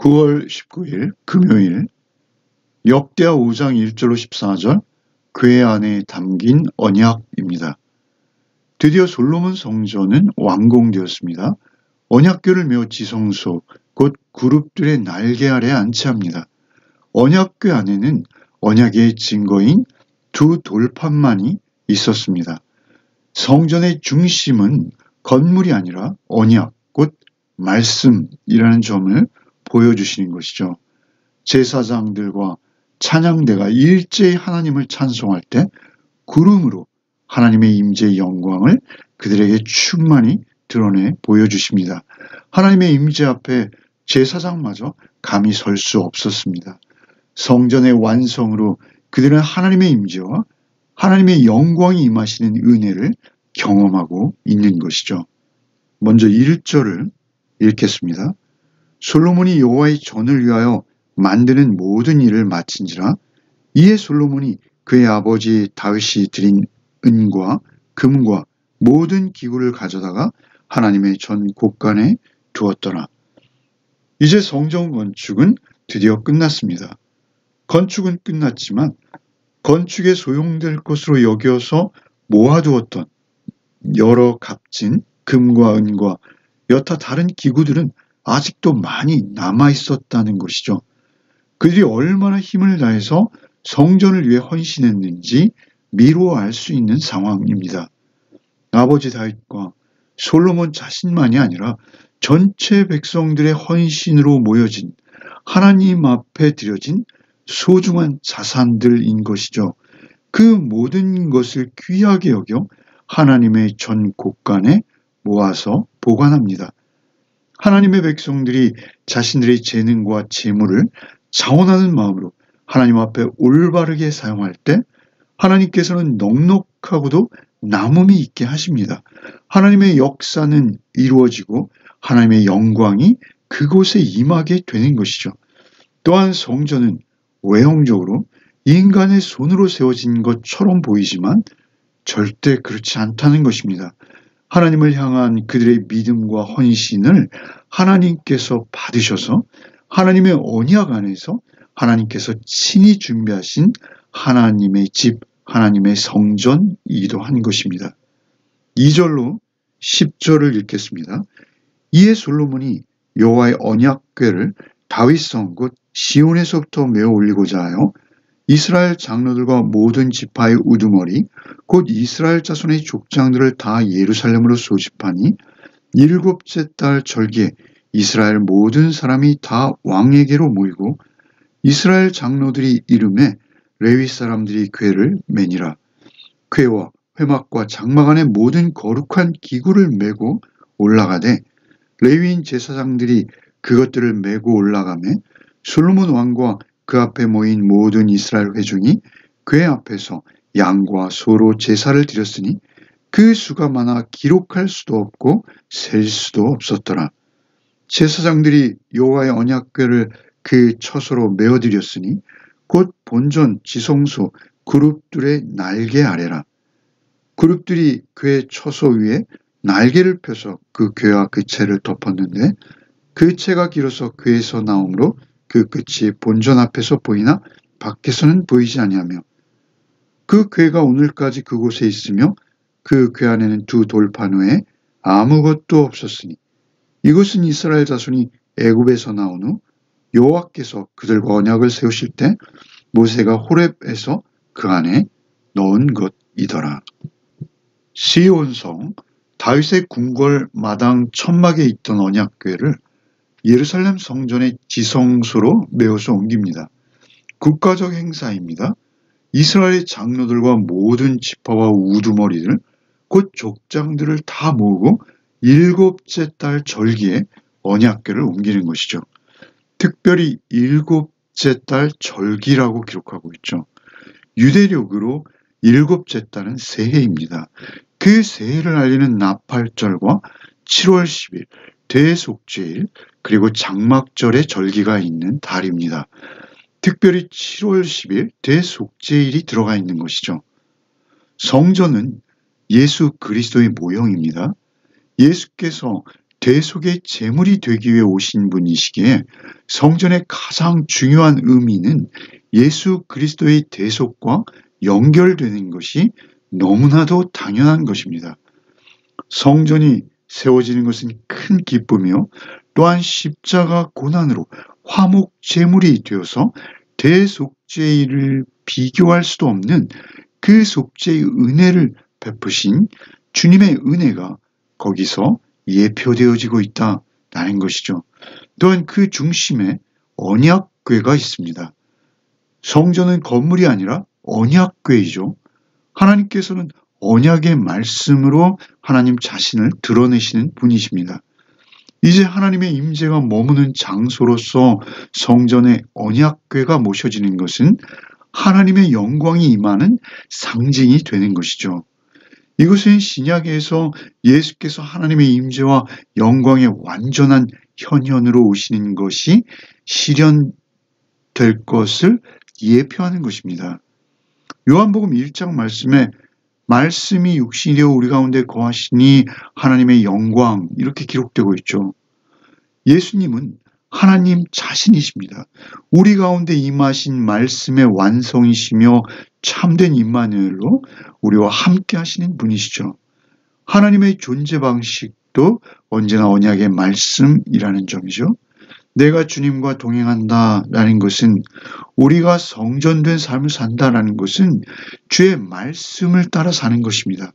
9월 19일 금요일 역대하 5장 1절로 14절 궤 안에 담긴 언약입니다. 드디어 솔로몬 성전은 완공되었습니다. 언약궤를 메어 지성소 곧 그룹들의 날개 아래 안치합니다. 언약궤 안에는 언약의 증거인 두 돌판만이 있었습니다. 성전의 중심은 건물이 아니라 언약 곧 말씀이라는 점을 보여주시는 것이죠. 제사장들과 찬양대가 일제히 하나님을 찬송할 때 구름으로 하나님의 임재의 영광을 그들에게 충만히 드러내 보여주십니다. 하나님의 임재 앞에 제사장마저 감히 설 수 없었습니다. 성전의 완성으로 그들은 하나님의 임재와 하나님의 영광이 임하시는 은혜를 경험하고 있는 것이죠. 먼저 1절을 읽겠습니다. 솔로몬이 여호와의 전을 위하여 만드는 모든 일을 마친지라. 이에 솔로몬이 그의 아버지 다윗이 드린 은과 금과 모든 기구를 가져다가 하나님의 전 곳간에 두었더라. 이제 성전 건축은 드디어 끝났습니다. 건축은 끝났지만 건축에 소용될 것으로 여겨서 모아두었던 여러 값진 금과 은과 여타 다른 기구들은 아직도 많이 남아있었다는 것이죠. 그들이 얼마나 힘을 다해서 성전을 위해 헌신했는지 미루어 알 수 있는 상황입니다. 아버지 다윗과 솔로몬 자신만이 아니라 전체 백성들의 헌신으로 모여진 하나님 앞에 드려진 소중한 자산들인 것이죠. 그 모든 것을 귀하게 여겨 하나님의 전 곳간에 모아서 보관합니다. 하나님의 백성들이 자신들의 재능과 재물을 자원하는 마음으로 하나님 앞에 올바르게 사용할 때 하나님께서는 넉넉하고도 남음이 있게 하십니다. 하나님의 역사는 이루어지고 하나님의 영광이 그곳에 임하게 되는 것이죠. 또한 성전은 외형적으로 인간의 손으로 세워진 것처럼 보이지만 절대 그렇지 않다는 것입니다. 하나님을 향한 그들의 믿음과 헌신을 하나님께서 받으셔서 하나님의 언약 안에서 하나님께서 친히 준비하신 하나님의 집, 하나님의 성전이기도 한 것입니다. 2절로 10절을 읽겠습니다. 이에 솔로몬이 여호와의 언약궤를 다윗성 곧 시온에서부터 메어 올리고자 하여 이스라엘 장로들과 모든 지파의 우두머리 곧 이스라엘 자손의 족장들을 다 예루살렘으로 소집하니 7째 달 절기에 이스라엘 모든 사람이 다 왕에게로 모이고 이스라엘 장로들이 이름에 레위 사람들이 궤를 매니라. 궤와 회막과 장막 안에 모든 거룩한 기구를 메고 올라가되 레위인 제사장들이 그것들을 메고 올라가매 솔로몬 왕과 그 앞에 모인 모든 이스라엘 회중이 궤 앞에서 양과 소로 제사를 드렸으니 그 수가 많아 기록할 수도 없고 셀 수도 없었더라. 제사장들이 여호와의 언약궤를 그 처소로 메어드렸으니 곧 본전 지성소 그룹들의 날개 아래라. 그룹들이 궤 처소 위에 날개를 펴서 그 궤와 그 채를 덮었는데 그 채가 길어서 궤에서 나오므로 그 끝이 본전 앞에서 보이나 밖에서는 보이지 아니하며 그 궤가 오늘까지 그곳에 있으며 그 궤 안에는 두 돌판 외에 아무것도 없었으니 이것은 이스라엘 자손이 애굽에서 나온 후 여호와께서 그들과 언약을 세우실 때 모세가 호렙에서 그 안에 넣은 것이더라. 시온성 다윗의 궁궐 마당 천막에 있던 언약궤를 예루살렘 성전의 지성소로 메어서 옮깁니다. 국가적 행사입니다. 이스라엘의 장로들과 모든 지파와 우두머리들 곧 족장들을 다 모으고 7째 달 절기에 언약궤를 옮기는 것이죠. 특별히 7째 달 절기라고 기록하고 있죠. 유대력으로 7째 달은 새해입니다. 그 새해를 알리는 나팔절과 7월 10일 대속죄일 그리고 장막절의 절기가 있는 달입니다. 특별히 7월 10일 대속죄일이 들어가 있는 것이죠. 성전은 예수 그리스도의 모형입니다. 예수께서 대속의 제물이 되기 위해 오신 분이시기에 성전의 가장 중요한 의미는 예수 그리스도의 대속과 연결되는 것이 너무나도 당연한 것입니다. 성전이 세워지는 것은 큰 기쁨이요. 또한 십자가 고난으로 화목 제물이 되어서 대속죄를 비교할 수도 없는 그 속죄의 은혜를 베푸신 주님의 은혜가 거기서 예표되어지고 있다는 것이죠. 또한 그 중심에 언약궤가 있습니다. 성전은 건물이 아니라 언약궤이죠. 하나님께서는 언약의 말씀으로 하나님 자신을 드러내시는 분이십니다. 이제 하나님의 임재가 머무는 장소로서 성전의 언약궤가 모셔지는 것은 하나님의 영광이 임하는 상징이 되는 것이죠. 이것은 신약에서 예수께서 하나님의 임재와 영광의 완전한 현현으로 오시는 것이 실현될 것을 예표하는 것입니다. 요한복음 1장 말씀에 말씀이 육신이 되어 우리 가운데 거하시니 하나님의 영광 이렇게 기록되고 있죠. 예수님은 하나님 자신이십니다. 우리 가운데 임하신 말씀의 완성이시며 참된 임마누엘로 우리와 함께 하시는 분이시죠. 하나님의 존재 방식도 언제나 언약의 말씀이라는 점이죠. 내가 주님과 동행한다라는 것은 우리가 성전된 삶을 산다라는 것은 주의 말씀을 따라 사는 것입니다.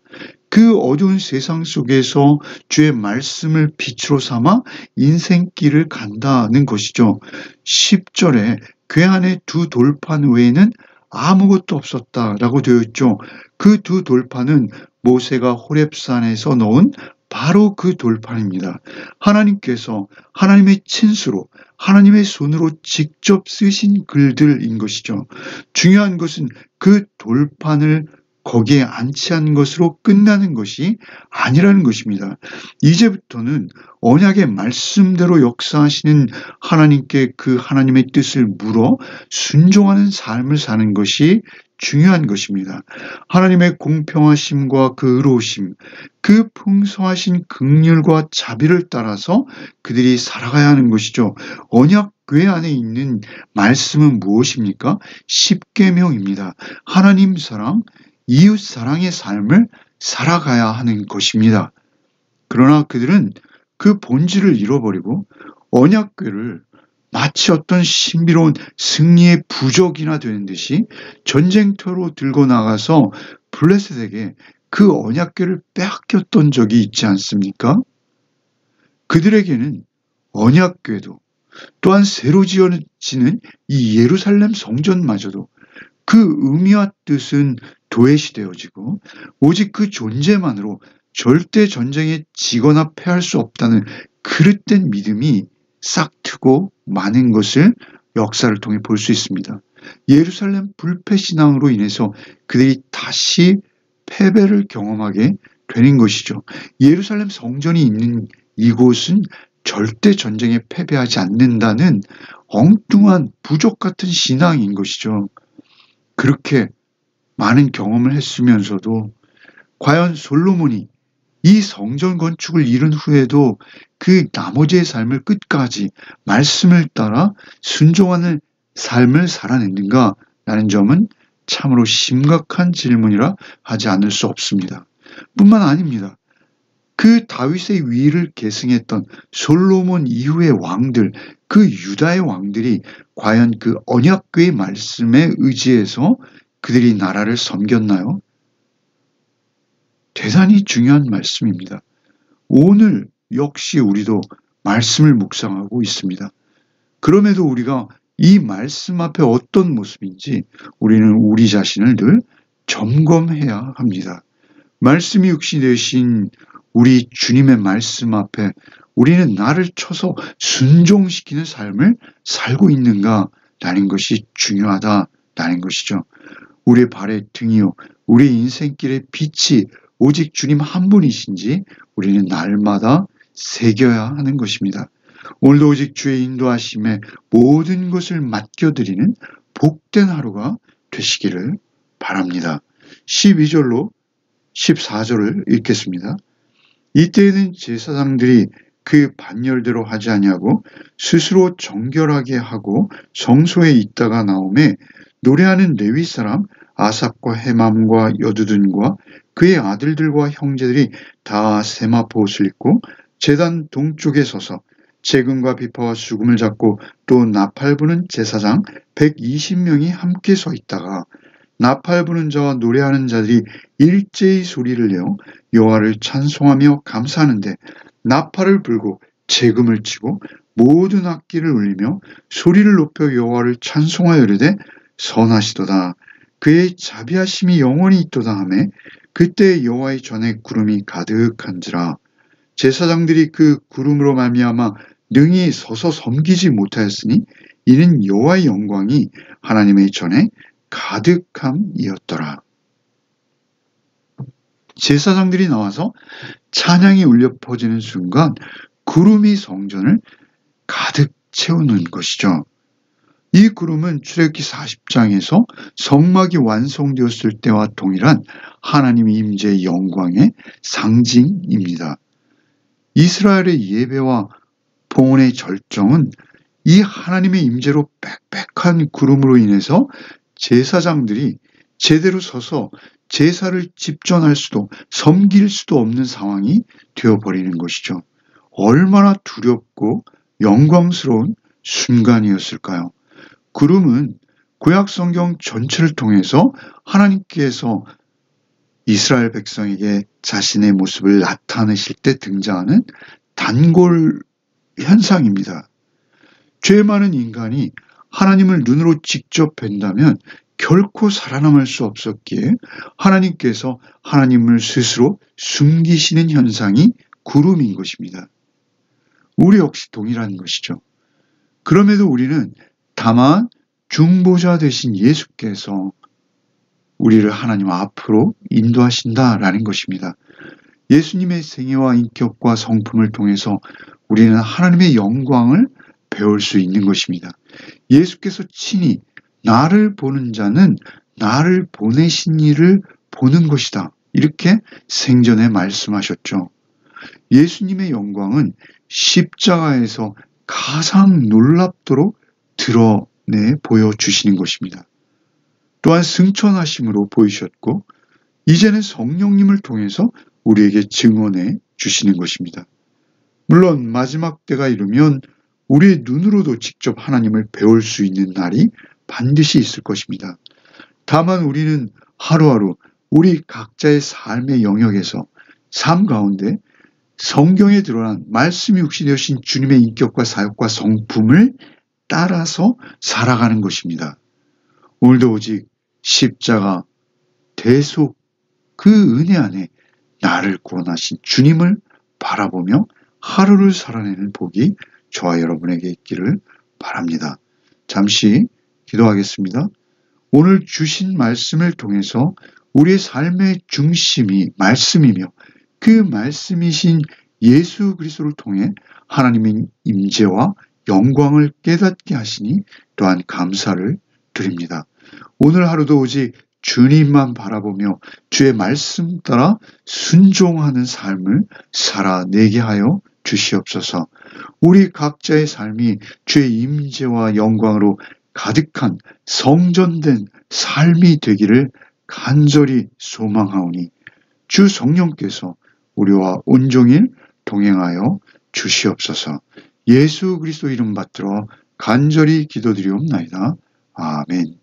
그 어두운 세상 속에서 주의 말씀을 빛으로 삼아 인생길을 간다는 것이죠. 10절에 궤 안에 두 돌판 외에는 아무것도 없었다라고 되어 있죠. 그 두 돌판은 모세가 호렙산에서 넣은 바로 그 돌판입니다. 하나님께서 하나님의 친수로 하나님의 손으로 직접 쓰신 글들인 것이죠. 중요한 것은 그 돌판을 거기에 안치한 것으로 끝나는 것이 아니라는 것입니다. 이제부터는 언약의 말씀대로 역사하시는 하나님께 그 하나님의 뜻을 물어 순종하는 삶을 사는 것이 중요한 것입니다. 하나님의 공평하심과 그 의로우심, 그 풍성하신 긍휼과 자비를 따라서 그들이 살아가야 하는 것이죠. 언약궤 안에 있는 말씀은 무엇입니까? 십계명입니다. 하나님 사랑, 이웃 사랑의 삶을 살아가야 하는 것입니다. 그러나 그들은 그 본질을 잃어버리고 언약궤를 마치 어떤 신비로운 승리의 부적이나 되는 듯이 전쟁터로 들고 나가서 블레셋에게 그 언약궤를 빼앗겼던 적이 있지 않습니까? 그들에게는 언약궤도 또한 새로 지어지는 이 예루살렘 성전마저도 그 의미와 뜻은 도외시되어지고 오직 그 존재만으로 절대 전쟁에 지거나 패할 수 없다는 그릇된 믿음이 싹트고 많은 것을 역사를 통해 볼 수 있습니다. 예루살렘 불패신앙으로 인해서 그들이 다시 패배를 경험하게 되는 것이죠. 예루살렘 성전이 있는 이곳은 절대 전쟁에 패배하지 않는다는 엉뚱한 부족 같은 신앙인 것이죠. 그렇게 많은 경험을 했으면서도 과연 솔로몬이 이 성전 건축을 이룬 후에도 그 나머지의 삶을 끝까지 말씀을 따라 순종하는 삶을 살아냈는가? 라는 점은 참으로 심각한 질문이라 하지 않을 수 없습니다. 뿐만 아닙니다. 그 다윗의 위를 계승했던 솔로몬 이후의 왕들, 그 유다의 왕들이 과연 그 언약궤의 말씀에 의지해서 그들이 나라를 섬겼나요? 대단히 중요한 말씀입니다. 오늘 역시 우리도 말씀을 묵상하고 있습니다. 그럼에도 우리가 이 말씀 앞에 어떤 모습인지 우리는 우리 자신을 늘 점검해야 합니다. 말씀이 육신이 되신 우리 주님의 말씀 앞에 우리는 나를 쳐서 순종시키는 삶을 살고 있는가라는 것이 중요하다라는 것이죠. 우리의 발의 등이요, 우리 인생길의 빛이 오직 주님 한 분이신지 우리는 날마다 새겨야 하는 것입니다. 오늘도 오직 주의 인도하심에 모든 것을 맡겨드리는 복된 하루가 되시기를 바랍니다. 12절로 14절을 읽겠습니다. 이때에는 제사장들이 그 반열대로 하지 아니하고 스스로 정결하게 하고 성소에 있다가 나오매 노래하는 레위 사람 아삽과 헤맘과 여두둔과 그의 아들들과 형제들이 다 세마포 옷을 입고 제단 동쪽에 서서 재금과 비파와 수금을 잡고 또 나팔 부는 제사장 120명이 함께 서 있다가 나팔 부는 자와 노래하는 자들이 일제히 소리를 내어 여호와를 찬송하며 감사하는데 나팔을 불고 재금을 치고 모든 악기를 울리며 소리를 높여 여호와를 찬송하여 이르되 선하시도다 그의 자비하심이 영원히 있도다 하매 그때 여호와의 전에 구름이 가득한지라 제사장들이 그 구름으로 말미암아 능히 서서 섬기지 못하였으니 이는 여호와의 영광이 하나님의 전에 가득함이었더라. 제사장들이 나와서 찬양이 울려 퍼지는 순간 구름이 성전을 가득 채우는 것이죠. 이 구름은 출애굽기 40장에서 성막이 완성되었을 때와 동일한 하나님의 임재의 영광의 상징입니다. 이스라엘의 예배와 봉헌의 절정은 이 하나님의 임재로 빽빽한 구름으로 인해서 제사장들이 제대로 서서 제사를 집전할 수도 섬길 수도 없는 상황이 되어버리는 것이죠. 얼마나 두렵고 영광스러운 순간이었을까요? 구름은 구약 성경 전체를 통해서 하나님께서 이스라엘 백성에게 자신의 모습을 나타내실 때 등장하는 단골 현상입니다. 죄 많은 인간이 하나님을 눈으로 직접 뵌다면 결코 살아남을 수 없었기에 하나님께서 하나님을 스스로 숨기시는 현상이 구름인 것입니다. 우리 역시 동일한 것이죠. 그럼에도 우리는 다만 중보자 되신 예수께서 우리를 하나님 앞으로 인도하신다라는 것입니다. 예수님의 생애와 인격과 성품을 통해서 우리는 하나님의 영광을 배울 수 있는 것입니다. 예수께서 친히 나를 보는 자는 나를 보내신 이를 보는 것이다. 이렇게 생전에 말씀하셨죠. 예수님의 영광은 십자가에서 가장 놀랍도록 드러내 보여주시는 것입니다. 또한 승천하심으로 보이셨고 이제는 성령님을 통해서 우리에게 증언해 주시는 것입니다. 물론 마지막 때가 이르면 우리의 눈으로도 직접 하나님을 배울 수 있는 날이 반드시 있을 것입니다. 다만 우리는 하루하루 우리 각자의 삶의 영역에서 삶 가운데 성경에 드러난 말씀이 육신되신 주님의 인격과 사역과 성품을 따라서 살아가는 것입니다. 오늘도 오직 십자가 대속 그 은혜 안에 나를 구원하신 주님을 바라보며 하루를 살아내는 복이 저와 여러분에게 있기를 바랍니다. 잠시 기도하겠습니다. 오늘 주신 말씀을 통해서 우리의 삶의 중심이 말씀이며 그 말씀이신 예수 그리스도를 통해 하나님의 임재와 영광을 깨닫게 하시니 또한 감사를 드립니다. 오늘 하루도 오직 주님만 바라보며 주의 말씀 따라 순종하는 삶을 살아내게 하여 주시옵소서. 우리 각자의 삶이 주의 임재와 영광으로 가득한 성전된 삶이 되기를 간절히 소망하오니 주 성령께서 우리와 온종일 동행하여 주시옵소서. 예수 그리스도 이름 받들어 간절히 기도드리옵나이다. 아멘.